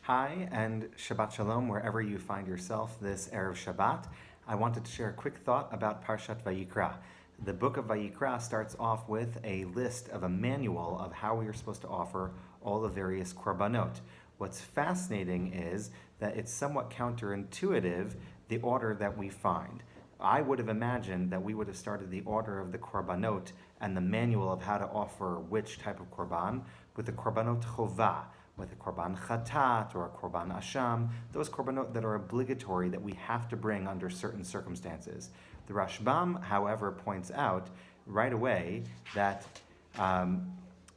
Hi, and Shabbat Shalom wherever you find yourself this Erev Shabbat. I wanted to share a quick thought about Parshat Vayikra. The book of Vayikra starts off with a list of a manual of how we are supposed to offer all the various korbanot. What's fascinating is that it's somewhat counterintuitive, the order that we find. I would have imagined that we would have started the order of the korbanot and the manual of how to offer which type of korban with the korbanot chovah, with a korban chatat or a korban asham, those korbanot that are obligatory that we have to bring under certain circumstances. The Rashbam, however, points out right away that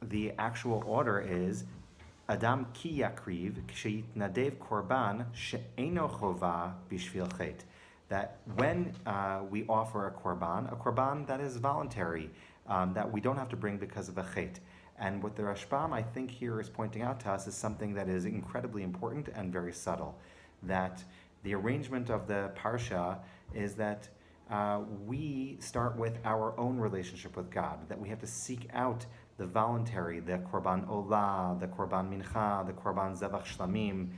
the actual order is Adam ki yakriv ksheitnadev korban she'eno chova bishvil chet. That when we offer a korban that is voluntary, that we don't have to bring because of a chet. And what the Rashbam, I think, here is pointing out to us is something that is incredibly important and very subtle. That the arrangement of the Parsha is that we start with our own relationship with God, that we have to seek out the voluntary, the Korban Olah, the Korban Mincha, the Korban Zevach Shlamim,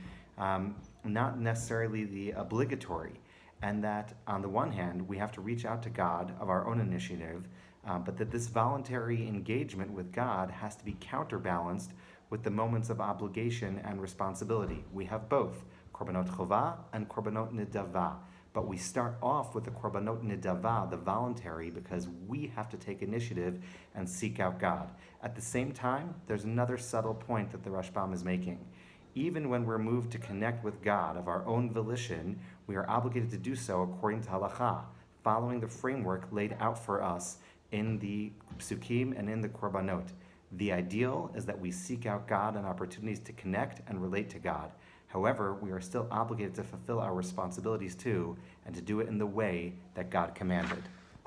not necessarily the obligatory. And that on the one hand, we have to reach out to God of our own initiative, but that this voluntary engagement with God has to be counterbalanced with the moments of obligation and responsibility. We have both, korbanot chovah and korbanot nidava. But we start off with the korbanot nidava, the voluntary, because we have to take initiative and seek out God. At the same time, there's another subtle point that the Rashbam is making. Even when we're moved to connect with God of our own volition, we are obligated to do so according to halacha, following the framework laid out for us in the psukim and in the korbanot. The ideal is that we seek out God and opportunities to connect and relate to God. However, we are still obligated to fulfill our responsibilities too, and to do it in the way that God commanded.